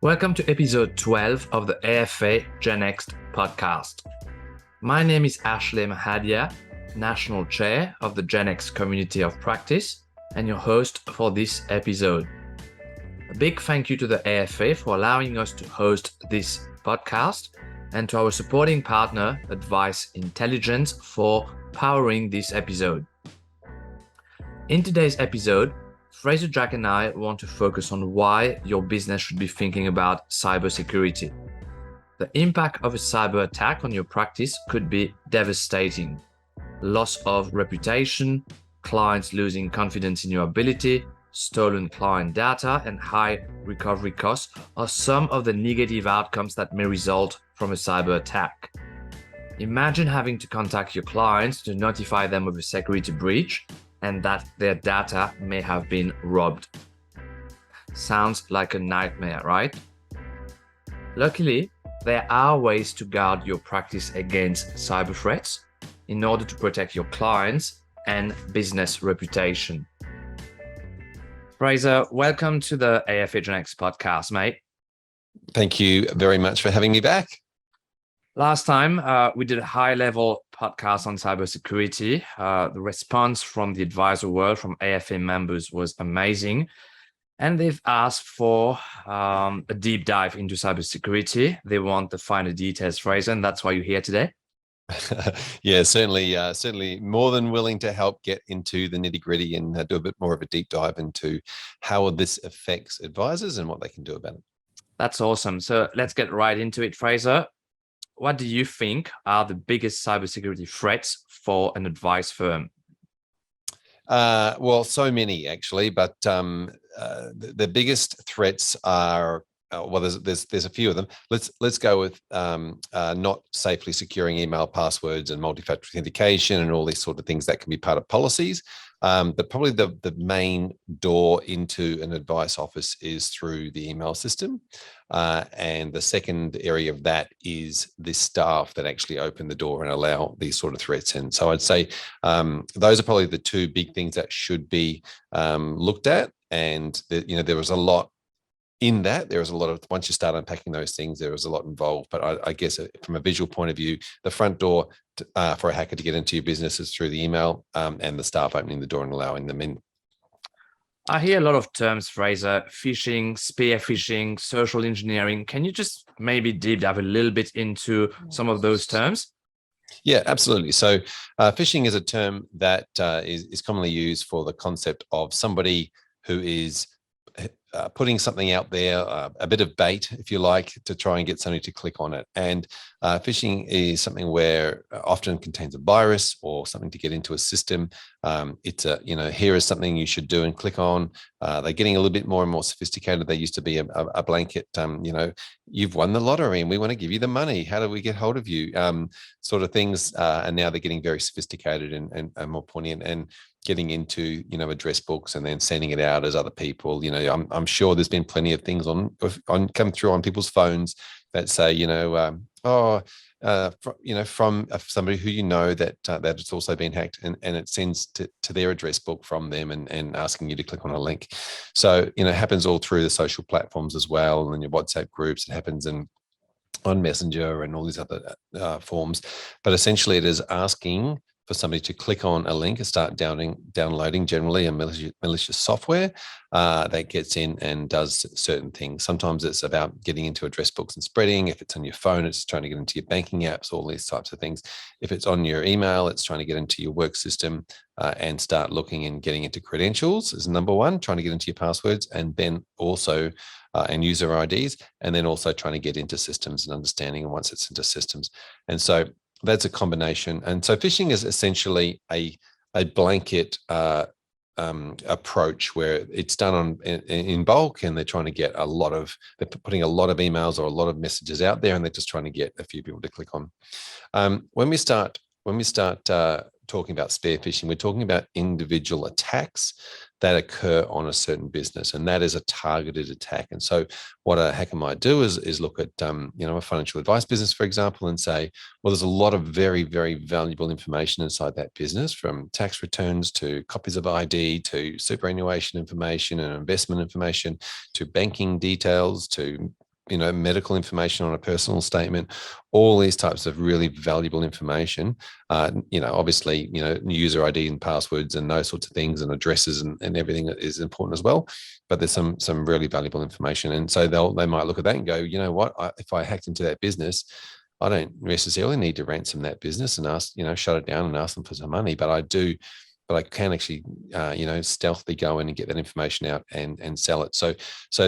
Welcome to episode 12 of the AFA GenNext podcast. My name is Ashley Mahadia, National Chair of the GenNext Community of Practice and your host for this episode. A big thank you to the AFA for allowing us to host this podcast and to our supporting partner, Advice Intelligence, for powering this episode. In today's episode, Fraser Jack and I want to focus on why your business should be thinking about cybersecurity. The impact of a cyber attack on your practice could be devastating. Loss of reputation, clients losing confidence in your ability, stolen client data, and high recovery costs are some of the negative outcomes that may result from a cyber attack. Imagine having to contact your clients to notify them of a security breach and that their data may have been robbed. Sounds like a nightmare, right? Luckily, there are ways to guard your practice against cyber threats in order to protect your clients and business reputation. Fraser, welcome to the AFA GenNext podcast, mate. Thank you very much for having me back. Last time, we did a high-level podcast on cybersecurity. The response from the advisor world, from AFA members, was amazing. And they've asked for a deep dive into cybersecurity. They want the finer details, Fraser, and that's why you're here today. Yeah, certainly more than willing to help get into the nitty-gritty and do a bit more of a deep dive into how this affects advisors and what they can do about it. That's awesome. So let's get right into it, Fraser. What do you think are the biggest cybersecurity threats for an advice firm? Well, so many actually, but the biggest threats are there's a few of them. Let's go with not safely securing email passwords and multi-factor authentication and all these sort of things that can be part of policies. But probably the main door into an advice office is through the email system. And the second area of that is the staff that actually open the door and allow these sort of threats in. So I'd say those are probably the two big things that should be looked at. And there was a lot in that. There was a lot of, once you start unpacking those things, there was a lot involved. But I guess from a visual point of view, the front door for a hacker to get into your business is through the email and the staff opening the door and allowing them in. I hear a lot of terms, Fraser: phishing, spear phishing, social engineering. Can you just maybe deep dive a little bit into some of those terms? Yeah, absolutely. So phishing is a term that is commonly used for the concept of somebody who is putting something out there, a bit of bait, if you like, to try and get somebody to click on it. And phishing is something where often contains a virus or something to get into a system. It's here is something you should do and click on. They're getting a little bit more and more sophisticated. They used to be a blanket, you've won the lottery and we want to give you the money. How do we get hold of you? Sort of things. And now they're getting very sophisticated and more poignant and getting into, address books and then sending it out as other people. I'm sure there's been plenty of things on come through on people's phones that say, from somebody who that it's also been hacked, and it sends to their address book from them and asking you to click on a link. So, it happens all through the social platforms as well, and your WhatsApp groups. It happens on Messenger and all these other forms. But essentially it is asking for somebody to click on a link and start downloading generally a malicious software that gets in and does certain things. Sometimes it's about getting into address books and spreading. If it's on your phone, it's trying to get into your banking apps, all these types of things. If it's on your email, it's trying to get into your work system and start looking and getting into credentials is number one, trying to get into your passwords, and then also and user IDs, and then also trying to get into systems and understanding. And once it's into systems, and so that's a combination. And so phishing is essentially a blanket approach where it's done in bulk, and they're trying to get they're putting a lot of emails or a lot of messages out there, and they're just trying to get a few people to click on. When we start talking about spear phishing, we're talking about individual attacks that occur on a certain business, and that is a targeted attack. And so what a hacker might do is look at a financial advice business, for example, and say, well, there's a lot of very, very valuable information inside that business, from tax returns to copies of ID to superannuation information and investment information to banking details to medical information on a personal statement, all these types of really valuable information. Obviously, user ID and passwords and those sorts of things, and addresses and everything that is important as well. But there's some really valuable information, and so they might look at that and go, you know what, if I hacked into that business, I don't necessarily need to ransom that business and ask, shut it down and ask them for some money, but I can actually, stealthily go in and get that information out and sell it. So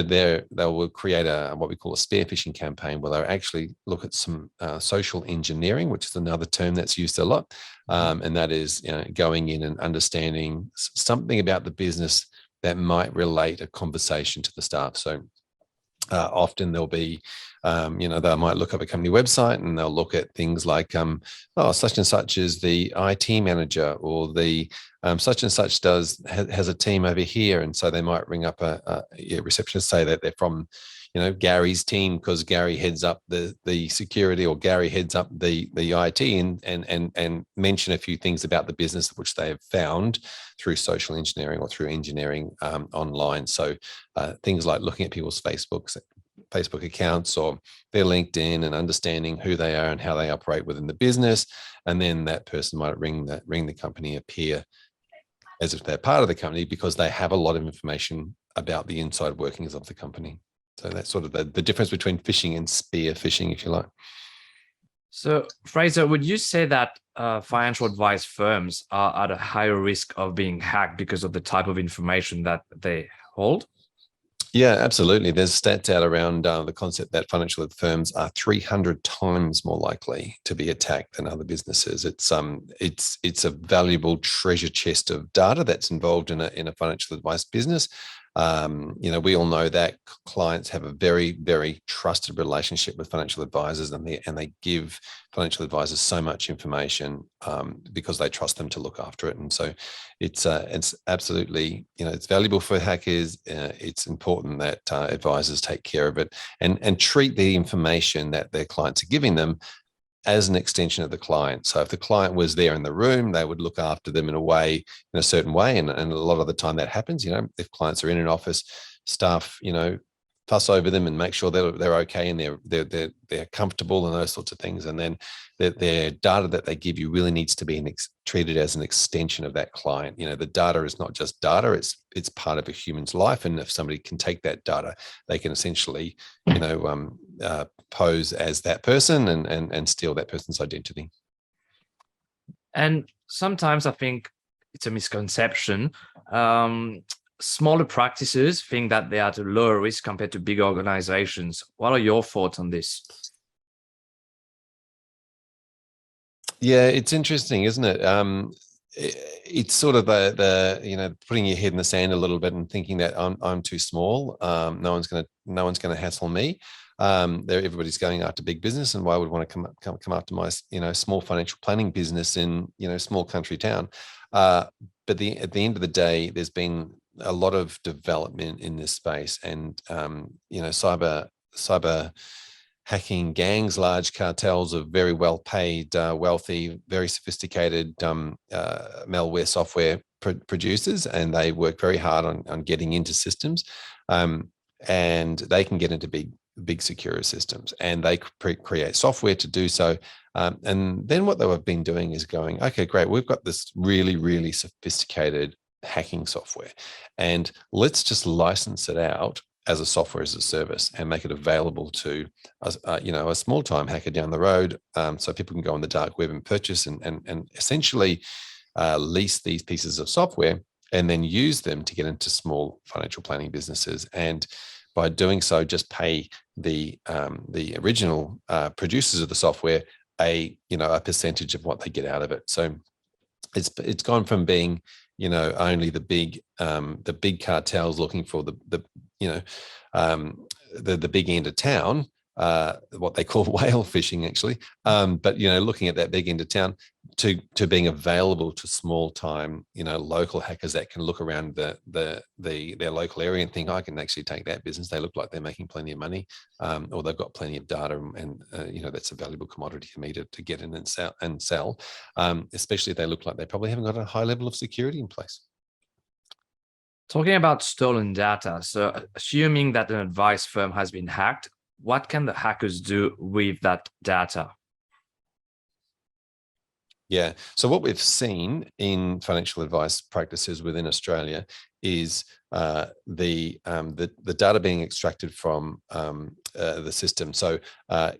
they will create what we call a spearfishing campaign, where they actually look at some social engineering, which is another term that's used a lot, and that is going in and understanding something about the business that might relate a conversation to the staff. So often there'll be, they might look up a company website and they'll look at things like, such and such is the IT manager, or the such and such has a team over here. And so they might ring up a receptionist, say that they're from, Gary's team, because Gary heads up the security, or Gary heads up the IT, and mention a few things about the business which they have found through social engineering or through engineering online. So things like looking at people's Facebook accounts or their LinkedIn, and understanding who they are and how they operate within the business. And then that person might ring the company a peer, as if they're part of the company, because they have a lot of information about the inside workings of the company. So that's sort of the difference between phishing and spear phishing, if you like. So, Fraser, would you say that financial advice firms are at a higher risk of being hacked because of the type of information that they hold? Yeah, absolutely. There's stats out around the concept that financial firms are 300 times more likely to be attacked than other businesses. It's a valuable treasure chest of data that's involved in a financial advice business. We all know that clients have a very, very trusted relationship with financial advisors, and they give financial advisors so much information because they trust them to look after it. And so it's absolutely, it's valuable for hackers. It's important that advisors take care of it and treat the information that their clients are giving them as an extension of the client. So if the client was there in the room, they would look after them in a certain way. And a lot of the time that happens, if clients are in an office, staff, fuss over them and make sure they're okay and they're comfortable and those sorts of things. And then their data that they give you really needs to be treated as an extension of that client. The data is not just data; it's part of a human's life. And if somebody can take that data, they can essentially, pose as that person and steal that person's identity. And sometimes I think it's a misconception. Smaller practices think that they are at a lower risk compared to big organizations. What are your thoughts on this? Yeah, it's interesting, isn't it? It's sort of the putting your head in the sand a little bit and thinking that I'm too small. No one's gonna hassle me. Everybody's going after big business, and why would want to come after my small financial planning business in small country town? But at the end of the day, there's been a lot of development in this space, and cyber hacking gangs, large cartels of very well paid, wealthy, very sophisticated malware software producers, and they work very hard on getting into systems, and they can get into big secure systems, and they create software to do so. And then what they have been doing is going, okay, great, we've got this really, really sophisticated hacking software, and let's just license it out as a software as a service and make it available to a small time hacker down the road, so people can go on the dark web and purchase and essentially lease these pieces of software and then use them to get into small financial planning businesses. And by doing so, just pay the original producers of the software a percentage of what they get out of it. So it's gone from being only the big cartels looking for the big end of town, what they call whale fishing, actually. But looking at that big end of town to being available to small time, local hackers that can look around their local area and think, I can actually take that business. They look like they're making plenty of money, or they've got plenty of data, and that's a valuable commodity for me to get in and sell. Especially if they look like they probably haven't got a high level of security in place. Talking about stolen data, so assuming that an advice firm has been hacked, what can the hackers do with that data? Yeah. So what we've seen in financial advice practices within Australia is the data being extracted from the system. So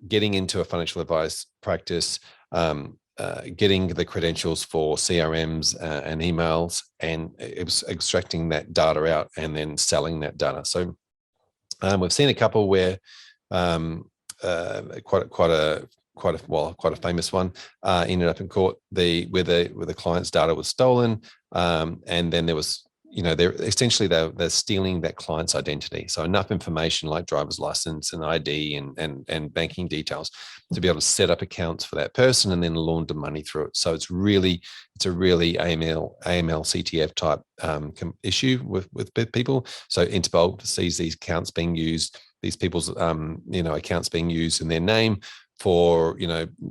getting into a financial advice practice, getting the credentials for CRMs and emails, and it was extracting that data out and then selling that data. So we've seen a couple where quite a famous one ended up in court. Where the client's data was stolen, and then there was, they're stealing that client's identity. So enough information like driver's license and ID and banking details to be able to set up accounts for that person and then launder money through it. So it's a really AML CTF type issue with people. So Interpol sees these accounts being used, these people's accounts being used in their name for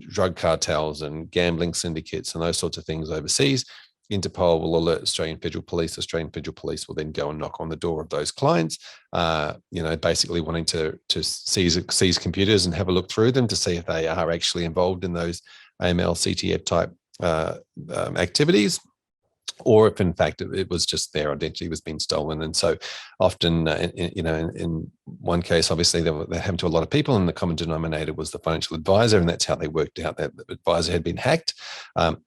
drug cartels and gambling syndicates and those sorts of things overseas. Interpol will alert Australian Federal Police. Australian Federal Police will then go and knock on the door of those clients, basically wanting to seize computers and have a look through them to see if they are actually involved in those AML CTF type activities, or if in fact it was just their identity was being stolen. And so often, in one case, obviously that happened to a lot of people, and the common denominator was the financial advisor, and that's how they worked out that the advisor had been hacked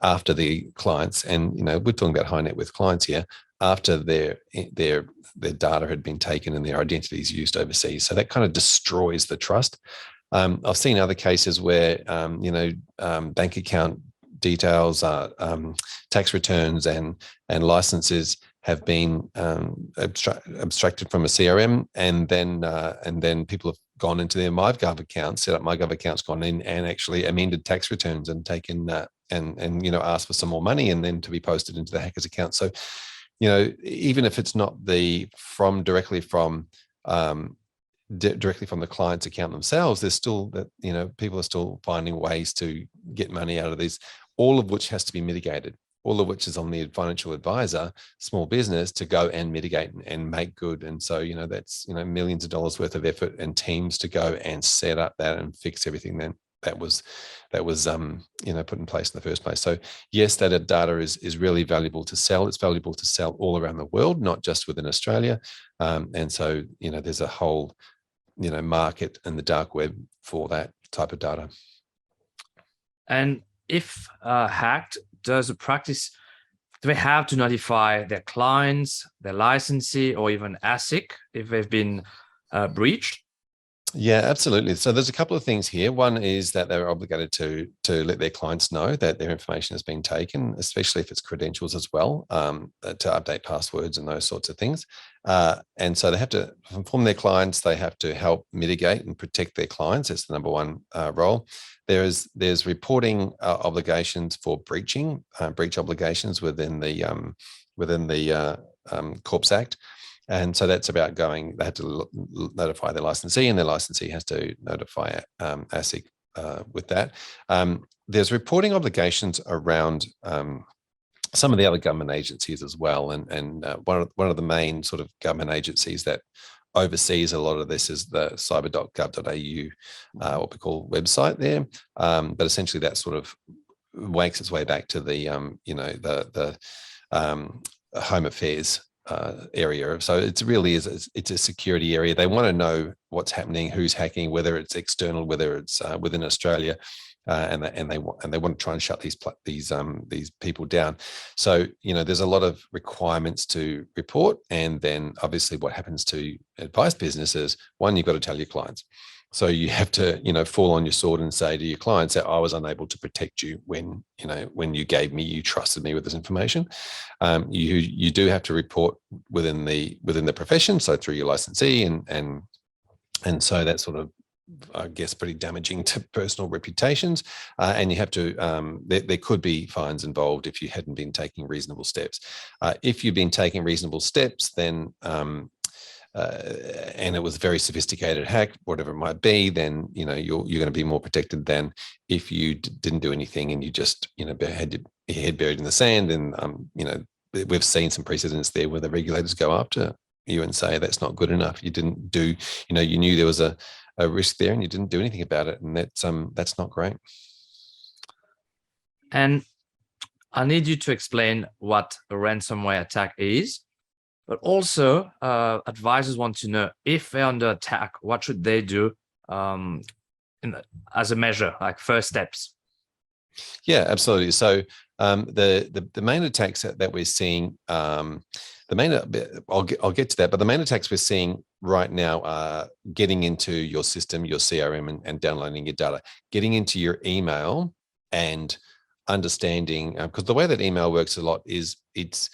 after the clients. And we're talking about high net worth clients here, after their data had been taken and their identities used overseas. So that kind of destroys the trust. I've seen other cases where bank account details, tax returns and licenses have been abstracted from a CRM, and then people have gone into their MyGov accounts, set up MyGov accounts, gone in and actually amended tax returns and taken and asked for some more money, and then to be posted into the hacker's account. So even if it's not directly from the client's account themselves, there's still that people are still finding ways to get money out of these, all of which has to be mitigated, all of which is on the financial advisor, small business, to go and mitigate and make good. And so that's millions of dollars worth of effort and teams to go and set up that and fix everything then that was put in place in the first place. So yes, that data is really valuable to sell. It's valuable to sell all around the world, not just within Australia. And so there's a whole market in the dark web for that type of data. And if hacked, does a practice, do they have to notify their clients, their licensee, or even ASIC if they've been breached? Yeah, absolutely. So there's a couple of things here. One is that they're obligated to let their clients know that their information has been taken, especially if it's credentials as well, to update passwords and those sorts of things. And so they have to inform their clients. They have to help mitigate and protect their clients. That's the number one role. There's reporting obligations for breach obligations within the Corps Act. And so that's about they have to notify their licensee, and their licensee has to notify ASIC with that. There's reporting obligations around some of the other government agencies as well. And one of the main sort of government agencies that oversees a lot of this is the cyber.gov.au, what we call website there. But essentially that sort of wakes its way back to the Home Affairs area. So it's a security area. They want to know what's happening, who's hacking, whether it's external, whether it's within Australia, and they want to try and shut these people down. So there's a lot of requirements to report, and then obviously what happens to advice businesses, one, you've got to tell your clients. So you have to, fall on your sword and say to your clients that I was unable to protect you when you trusted me with this information. You do have to report within the profession, so through your licensee, and so that's sort of, I guess, pretty damaging to personal reputations. And you have to, there could be fines involved if you hadn't been taking reasonable steps. If you've been taking reasonable steps, then and it was a very sophisticated hack, whatever it might be, then you're going to be more protected than if you didn't do anything and you just had your head buried in the sand. And we've seen some precedents there where the regulators go after you and say that's not good enough. You didn't do, you knew there was a risk there and you didn't do anything about it. And that's not great. And I need you to explain what a ransomware attack is, but also advisors want to know if they're under attack, what should they do as a measure, like first steps? Yeah, absolutely. So the main attacks that we're seeing, I'll get to that, but the main attacks we're seeing right now are getting into your system, your CRM, and downloading your data, getting into your email and understanding, because the way that email works a lot is it's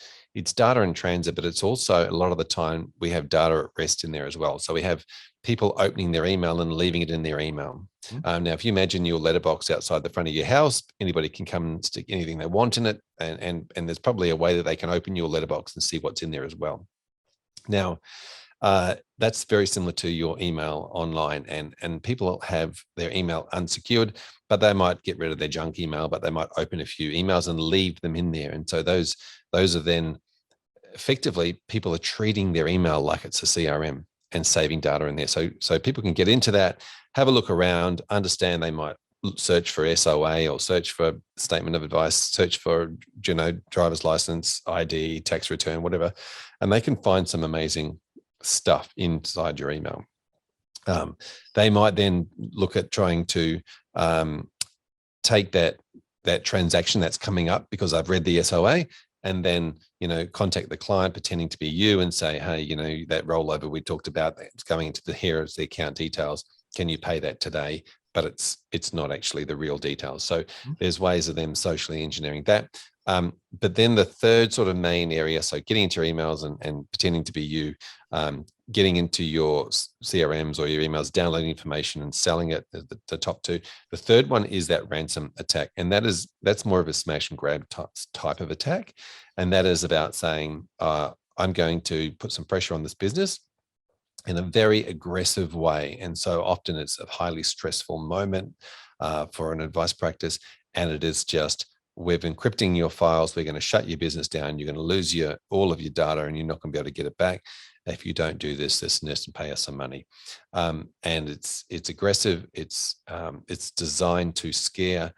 data in transit, but it's also a lot of the time we have data at rest in there as well. So we have people opening their email and leaving it in their email. Now, if you imagine your letterbox outside the front of your house, anybody can come and stick anything they want in it, and there's probably a way that they can open your letterbox and see what's in there as well. Now, that's very similar to your email online, and people have their email unsecured, but they might get rid of their junk email, but they might open a few emails and leave them in there. And so those are then effectively people are treating their email like it's a CRM and saving data in there. So people can get into that, have a look around, understand they might search for SOA or search for statement of advice, search for, driver's license, ID, tax return, whatever, and they can find some amazing stuff inside your email. They might then look at trying to take that transaction that's coming up because I've read the SOA, and then contact the client pretending to be you and say, hey, that rollover we talked about, it's going into here as the account details. Can you pay that today? But it's not actually the real details. So there's ways of them socially engineering that. But then the third sort of main area, so getting into your emails and pretending to be you, getting into your CRMs or your emails, downloading information and selling it, the top two. The third one is that ransom attack. And that's more of a smash and grab type of attack. And that is about saying, I'm going to put some pressure on this business in a very aggressive way. And so often it's a highly stressful moment for an advice practice. And it is just, we're encrypting your files. We're going to shut your business down. You're going to lose all of your data and you're not going to be able to get it back. If you don't do this and pay us some money. And it's aggressive. It's designed to scare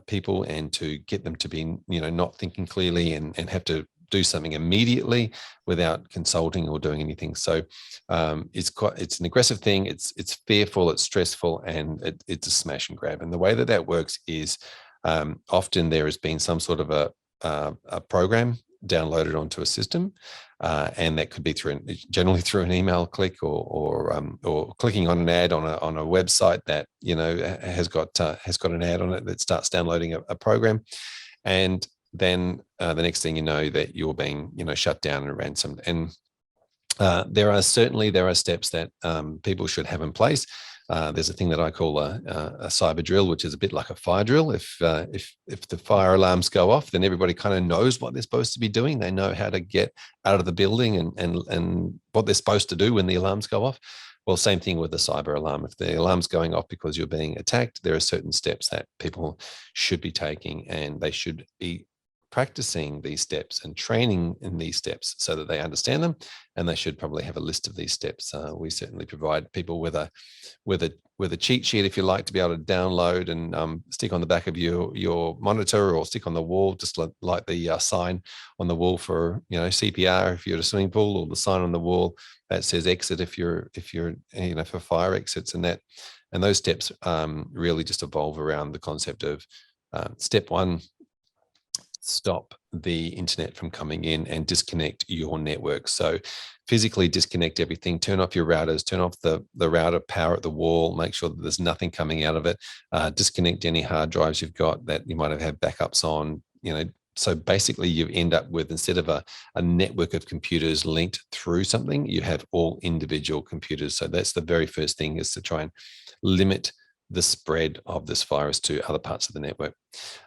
people and to get them to be, not thinking clearly and have to do something immediately without consulting or doing anything. So it's an aggressive thing. It's fearful, it's stressful, and it's a smash and grab. And the way that works is often there has been some sort of a program downloaded onto a system, and that could be generally through an email click or clicking on an ad on a website that has got an ad on it that starts downloading a program, and then the next thing you know that you're being shut down and ransomed. And there are steps that people should have in place. There's a thing that I call a cyber drill, which is a bit like a fire drill. If the fire alarms go off, then everybody kind of knows what they're supposed to be doing. They know how to get out of the building and what they're supposed to do when the alarms go off. Well, same thing with the cyber alarm. If the alarm's going off because you're being attacked, there are certain steps that people should be taking, and they should be practicing these steps and training in these steps so that they understand them, and they should probably have a list of these steps. We certainly provide people with a cheat sheet, if you like, to be able to download and stick on the back of your monitor or stick on the wall, just like the sign on the wall for CPR if you're at a swimming pool, or the sign on the wall that says exit if you're for fire exits, and those steps really just evolve around the concept of step one. Stop the internet from coming in and disconnect your network. So physically disconnect everything, turn off your routers, turn off the router power at the wall, make sure that there's nothing coming out of it, disconnect any hard drives you've got that you might have had backups on, So basically you end up with, instead of a network of computers linked through something, you have all individual computers. So that's the very first thing, is to try and limit the spread of this virus to other parts of the network.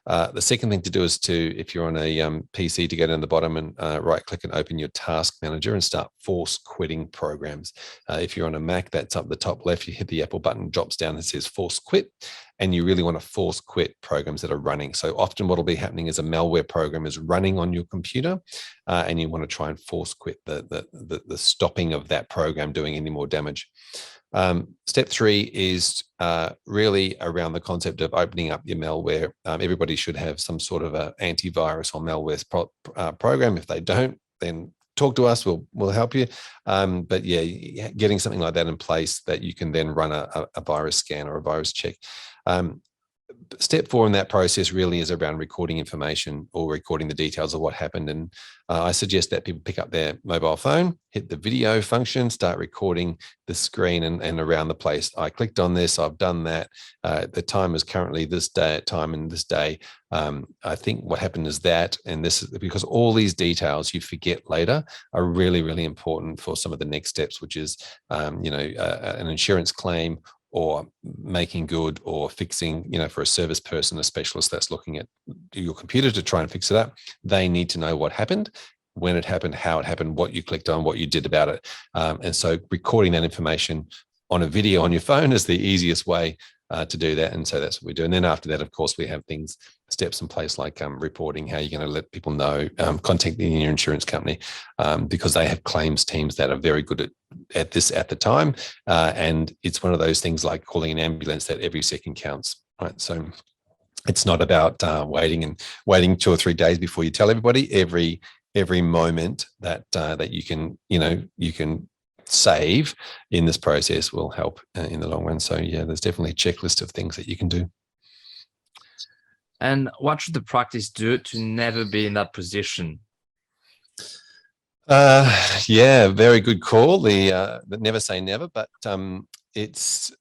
The second thing to do is if you're on a PC, to go down the bottom and right click and open your task manager and start force quitting programs. If you're on a Mac, that's up the top left. You hit the Apple button, drops down and says force quit. And you really want to force quit programs that are running. So often what will be happening is a malware program is running on your computer, and you want to try and force quit the stopping of that program doing any more damage. Step 3 is really around the concept of opening up your malware. Everybody should have some sort of an antivirus or malware program. If they don't, then talk to us. We'll help you. But yeah, getting something like that in place that you can then run a virus scan or a virus check. Step 4 in that process really is around recording information or recording the details of what happened. And I suggest that people pick up their mobile phone, hit the video function, start recording the screen and around the place. I clicked on this, I've done that. The time is currently this day, time and this day. I think what happened is that, and this is because all these details you forget later are really, really important for some of the next steps, which is, an insurance claim, or making good, or fixing, for a service person, a specialist that's looking at your computer to try and fix it up. They need to know what happened, when it happened, how it happened, what you clicked on, what you did about it. And so recording that information on a video on your phone is the easiest way to do that. And so that's what we do. And then after that, of course, we have steps in place like reporting, how you're going to let people know, contacting your insurance company, because they have claims teams that are very good at this at the time. And it's one of those things like calling an ambulance, that every second counts, right? So it's not about waiting 2 or 3 days before you tell everybody. Every moment that you can save in this process will help in the long run. So yeah, there's definitely a checklist of things that you can do. And what should the practice do to never be in that position? Yeah, very good call. The never say never, but it's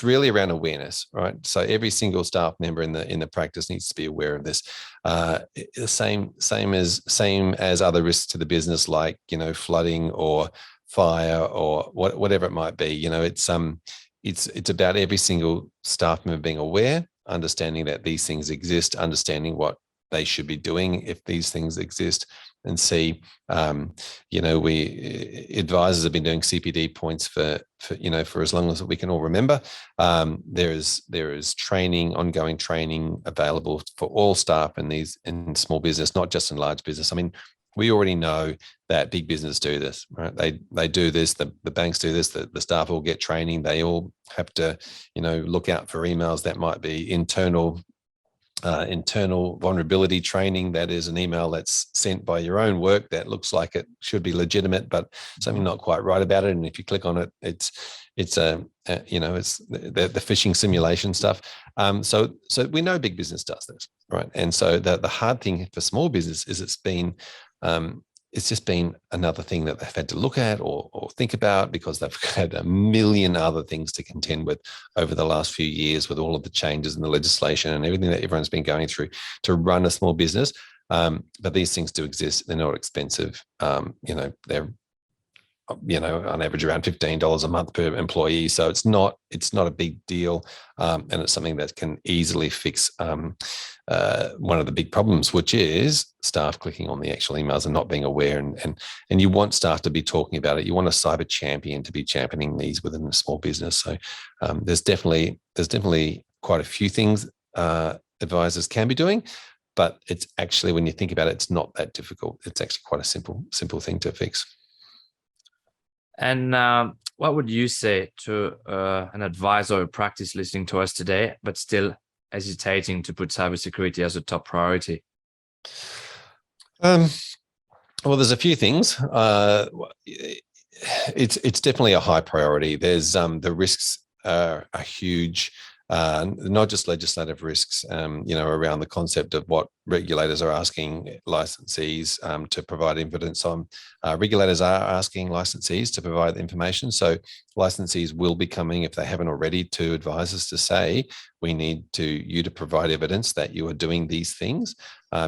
really around awareness, right? So every single staff member in the practice needs to be aware of this. The same as other risks to the business, like flooding or fire or whatever it might be. It's about every single staff member being aware, understanding that these things exist, understanding what they should be doing if these things exist, and see, we advisors have been doing CPD points for as long as we can all remember. There is training, ongoing training available for all staff in small business, not just in large business. I mean, we already know that big business do this, right? They do this. The banks do this. The staff all get training. They all have to, look out for emails that might be internal vulnerability training. That is an email that's sent by your own work that looks like it should be legitimate, but something not quite right about it. And if you click on it, it's the phishing simulation stuff. So we know big business does this, right? And so the hard thing for small business is it's just been another thing that they've had to look at or think about, because they've had a million other things to contend with over the last few years, with all of the changes in the legislation and everything that everyone's been going through to run a small business. But these things do exist. They're not expensive. They're on average around $15 a month per employee. So it's not a big deal. And it's something that can easily fix one of the big problems, which is staff clicking on the actual emails and not being aware. And you want staff to be talking about it. You want a cyber champion to be championing these within a small business. So there's definitely quite a few things advisors can be doing, but it's actually, when you think about it, it's not that difficult. It's actually quite a simple thing to fix. And what would you say to an advisor or practice listening to us today, but still hesitating to put cybersecurity as a top priority? Well, there's a few things. It's definitely a high priority. There's the risks are huge. Not just legislative risks, around the concept of what regulators are asking licensees to provide evidence on. Regulators are asking licensees to provide information. So licensees will be coming, if they haven't already, to advisors to say, we need you to provide evidence that you are doing these things,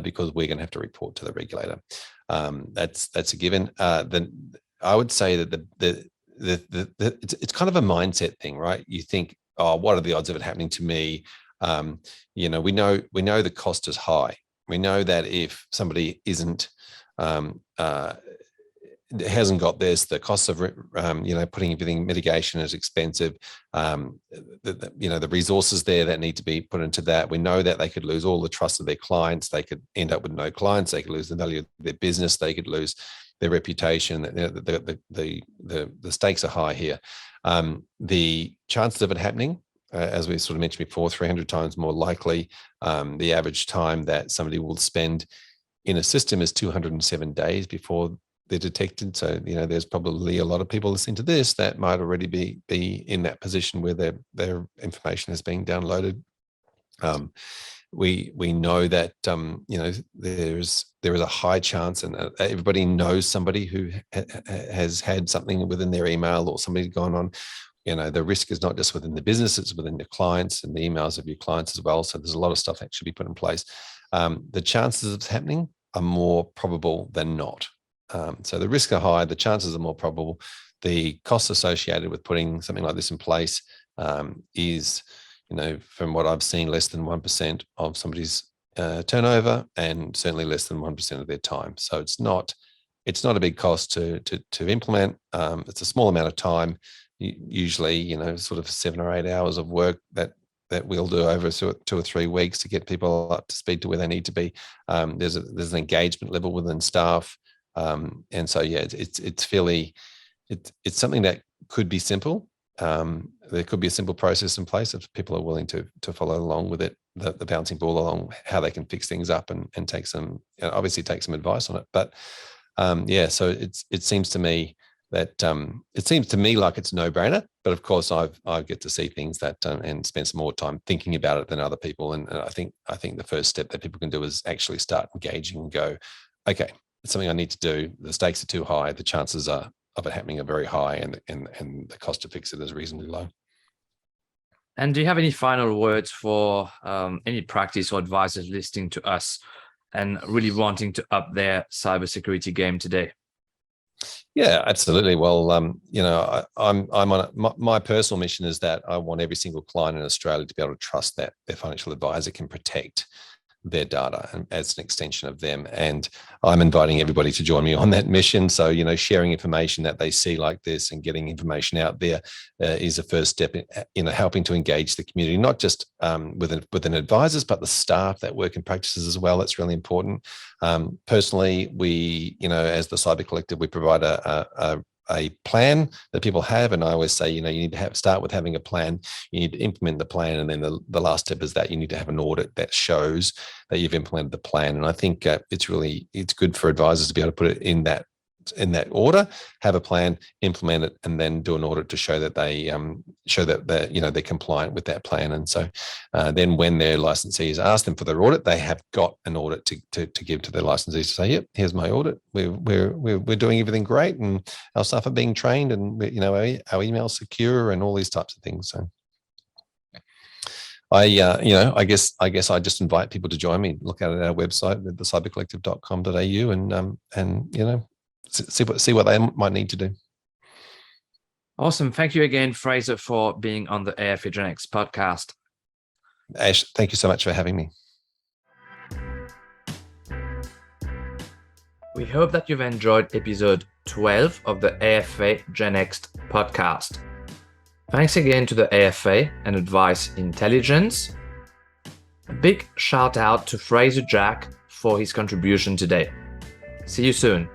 because we're going to have to report to the regulator. That's a given. Then I would say that it's kind of a mindset thing, right? You think, oh, what are the odds of it happening to me? We know the cost is high. We know that if somebody isn't hasn't got this, the cost of putting everything mitigation is expensive. The resources there that need to be put into that. We know that they could lose all the trust of their clients. They could end up with no clients. They could lose the value of their business. They could lose their reputation. The stakes are high here. The chances of it happening, as we sort of mentioned before, 300 times more likely. The average time that somebody will spend in a system is 207 days before they're detected. So, there's probably a lot of people listening to this that might already be in that position where their information is being downloaded. We know that there is a high chance, and everybody knows somebody who has had something within their email, or somebody's gone on. The risk is not just within the business; it's within the clients and the emails of your clients as well. So there's a lot of stuff that should be put in place. The chances of it happening are more probable than not. So the risks are high, the chances are more probable. The costs associated with putting something like this in place is, from what I've seen, less than 1% of somebody's turnover, and certainly less than 1% of their time. So it's not a big cost to implement. It's a small amount of time, usually, sort of 7 or 8 hours of work that we'll do over 2 or 3 weeks to get people up to speed to where they need to be. There's an engagement level within staff. And so, it's something that could be simple. There could be a simple process in place if people are willing to follow along with it, the bouncing ball along how they can fix things up and take some advice on it. But so it seems to me that it seems to me like it's a no-brainer. But of course, I get to see things that and spend some more time thinking about it than other people. And I think the first step that people can do is actually start engaging and go, okay, it's something I need to do. The stakes are too high. The chances of it happening are very high, and the cost to fix it is reasonably low. And do you have any final words for any practice or advisors listening to us and really wanting to up their cybersecurity game today? Yeah, absolutely. Well, I'm on my personal mission is that I want every single client in Australia to be able to trust that their financial advisor can protect their data as an extension of them. And I'm inviting everybody to join me on that mission. So, sharing information that they see like this and getting information out there is a first step in, helping to engage the community, not just within advisors, but the staff that work in practices as well. It's really important. Personally, we, as the Cyber Collective, we provide a plan that people have. And I always say, you need to start with having a plan. You need to implement the plan. And then the last step is that you need to have an audit that shows that you've implemented the plan. And I think it's good for advisors to be able to put it in that order, have a plan, implement it, and then do an audit to show that they're compliant with that plan. And so then when their licensees ask them for their audit, they have got an audit to give to their licensees to say, yep, here's my audit. We're doing everything great, and our staff are being trained, and our email's secure, and all these types of things. So I guess I just invite people to join me. Look at our website at thecybercollective.com.au and see what they might need to do. Awesome. Thank you again, Fraser, for being on the AFA Gen X podcast. Ash, thank you so much for having me. We hope that you've enjoyed episode 12 of the AFA Gen X podcast. Thanks again to the AFA and Advice Intelligence. A big shout out to Fraser Jack for his contribution today. See you soon.